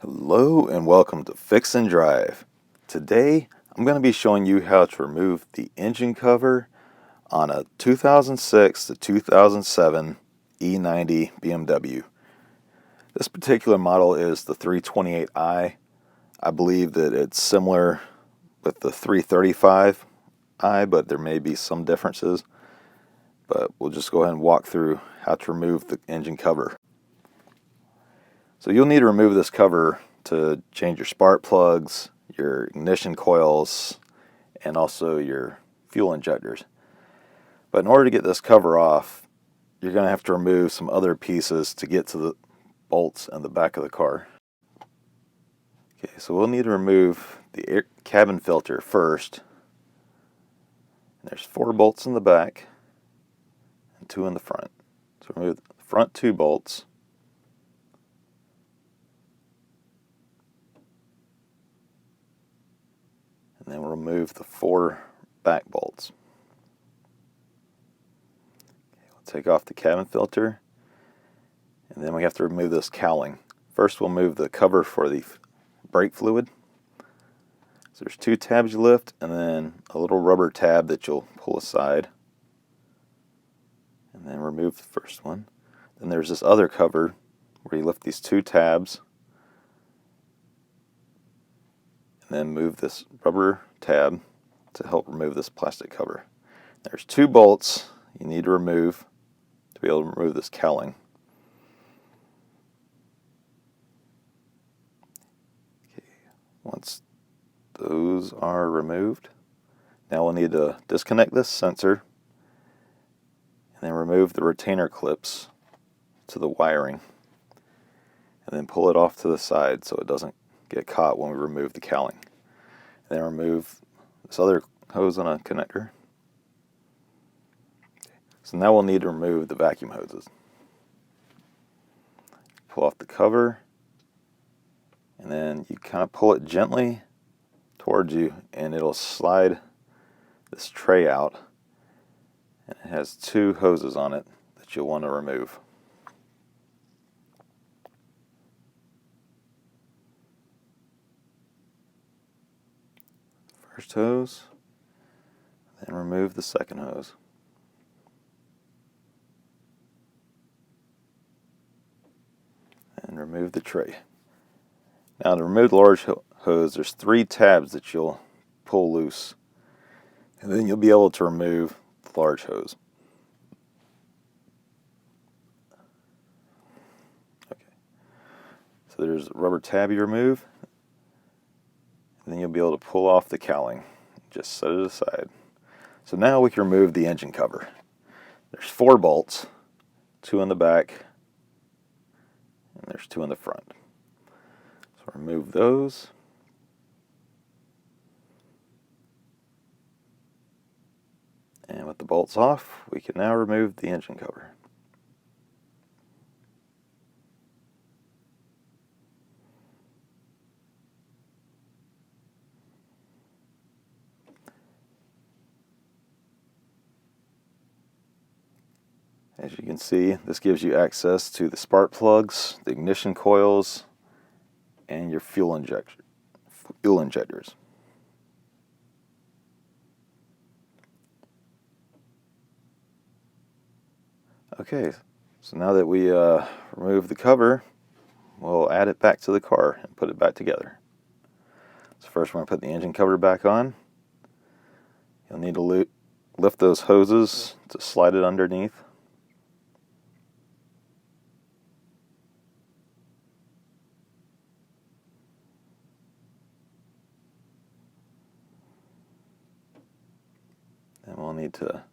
Hello and welcome to Fix and Drive. Today I'm going to be showing you how to remove the engine cover on a 2006 to 2007 E90 BMW. This particular model is the 328i. I believe that it's similar with the 335i, but there may be some differences. But we'll just go ahead and walk through how to remove the engine cover. So you'll need to remove this cover to change your spark plugs, your ignition coils, and also your fuel injectors. But in order to get this cover off, you're going to have to remove some other pieces to get to the bolts in the back of the car. Okay, so we'll need to remove the cabin filter first. There's 4 bolts in the back and 2 in the front. So remove the front 2 bolts. And then we'll remove the 4 back bolts. Okay, we'll take off the cabin filter, and then we have to remove this cowling. First we'll move the cover for the brake fluid. So there's 2 tabs you lift, and then a little rubber tab that you'll pull aside. And then remove the first one. Then there's this other cover where you lift these 2 tabs, and then move this rubber tab to help remove this plastic cover. There's 2 bolts you need to remove to be able to remove this cowling. Okay, once those are removed, now we'll need to disconnect this sensor and then remove the retainer clips to the wiring, and then pull it off to the side so it doesn't get caught when we remove the cowling. And then remove this other hose on a connector. So now we'll need to remove the vacuum hoses. Pull off the cover, and then you kind of pull it gently towards you, and it'll slide this tray out. And it has 2 hoses on it that you'll want to remove. First hose, then remove the second hose. And remove the tray. Now to remove the large hose, there's 3 tabs that you'll pull loose, and then you'll be able to remove the large hose. Okay. So there's a rubber tab you remove, and then you'll be able to pull off the cowling. Just set it aside. So now we can remove the engine cover. There's 4 bolts, 2 in the back, and there's 2 in the front. So remove those. And with the bolts off, we can now remove the engine cover. As you can see, this gives you access to the spark plugs, the ignition coils, and your fuel injectors. Okay, so now that we remove the cover, we'll add it back to the car and put it back together. So first we're going to put the engine cover back on. You'll need to lift those hoses to slide it underneath. And we'll need to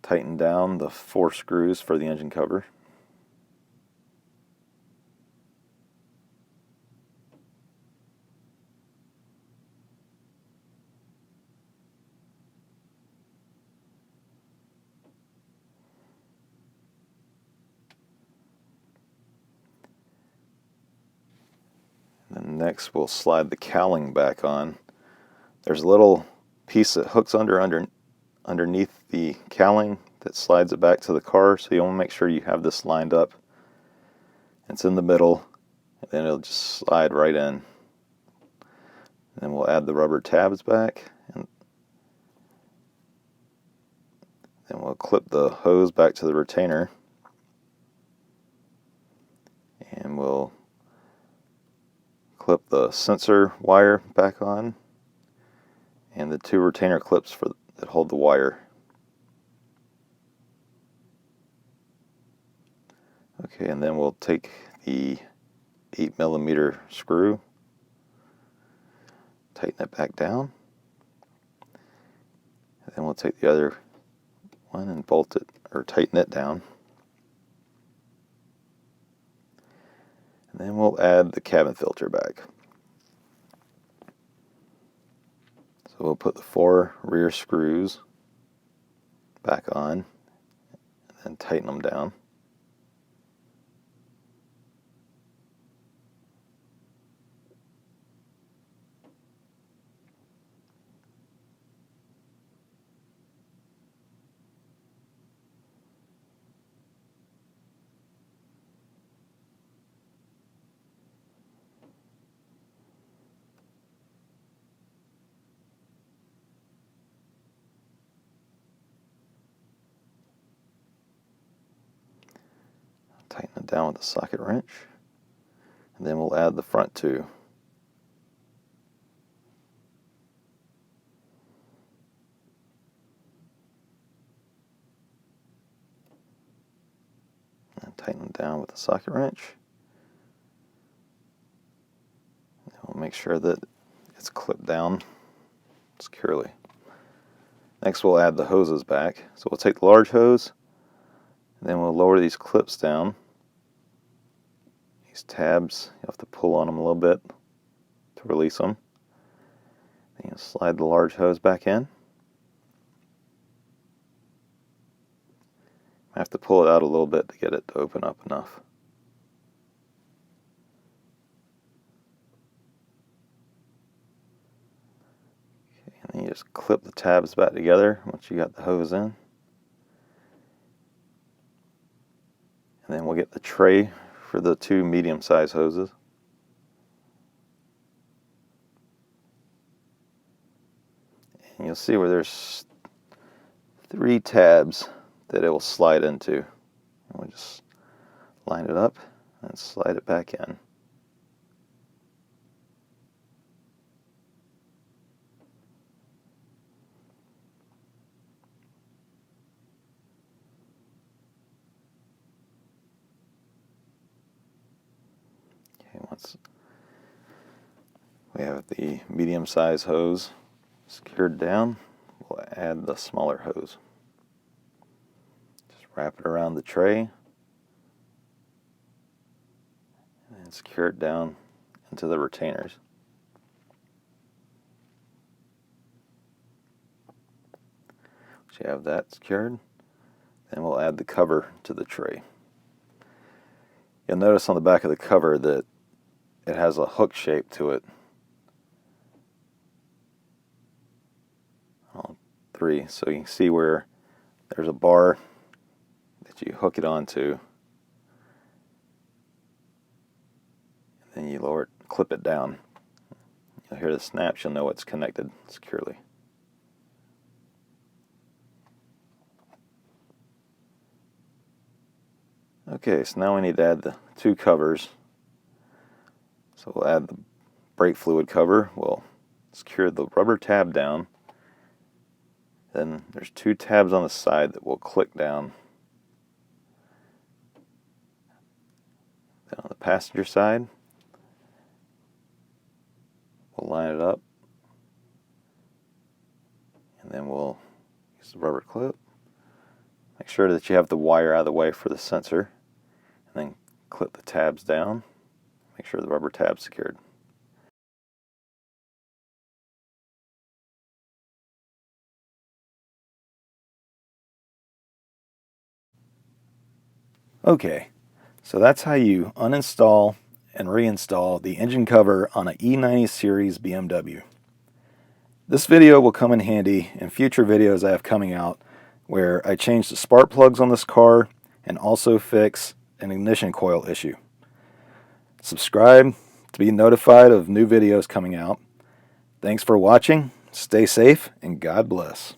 tighten down the 4 screws for the engine cover. And then next we'll slide the cowling back on. There's a little piece that hooks underneath the cowling that slides it back to the car, so you want to make sure you have this lined up. It's in the middle, and then it'll just slide right in. And then we'll add the rubber tabs back, and then we'll clip the hose back to the retainer, and we'll clip the sensor wire back on, and the two retainer clips that hold the wire. Okay, and then we'll take the 8mm screw, tighten it back down, and then we'll take the other one and bolt it or tighten it down. And then we'll add the cabin filter back. So we'll put the 4 rear screws back on and then tighten them down. Tighten it down with a socket wrench, and then we'll add the front 2. And tighten them down with a socket wrench. And we'll make sure that it's clipped down securely. Next we'll add the hoses back. So we'll take the large hose, and then we'll lower these clips down. These tabs, you have to pull on them a little bit to release them. Then you slide the large hose back in. I have to pull it out a little bit to get it to open up enough. Okay, and then you just clip the tabs back together once you got the hose in. And then we'll get the tray for the 2 medium-sized hoses. And you'll see where there's 3 tabs that it will slide into. And we'll just line it up and slide it back in. Once we have the medium-sized hose secured down, we'll add the smaller hose. Just wrap it around the tray and secure it down into the retainers. Once you have that secured, then we'll add the cover to the tray. You'll notice on the back of the cover that it has a hook shape to it. All 3. So you can see where there's a bar that you hook it onto. And then you lower it, clip it down. You'll hear the snaps, you'll know it's connected securely. Okay, so now we need to add the 2 covers. So we'll add the brake fluid cover. We'll secure the rubber tab down. Then there's 2 tabs on the side that will click down. Then on the passenger side, we'll line it up. And then we'll use the rubber clip. Make sure that you have the wire out of the way for the sensor. And then clip the tabs down. Make sure the rubber tab's secured. Okay, so that's how you uninstall and reinstall the engine cover on an E90 series BMW. This video will come in handy in future videos I have coming out where I change the spark plugs on this car and also fix an ignition coil issue. Subscribe to be notified of new videos coming out. Thanks for watching. Stay safe and God bless.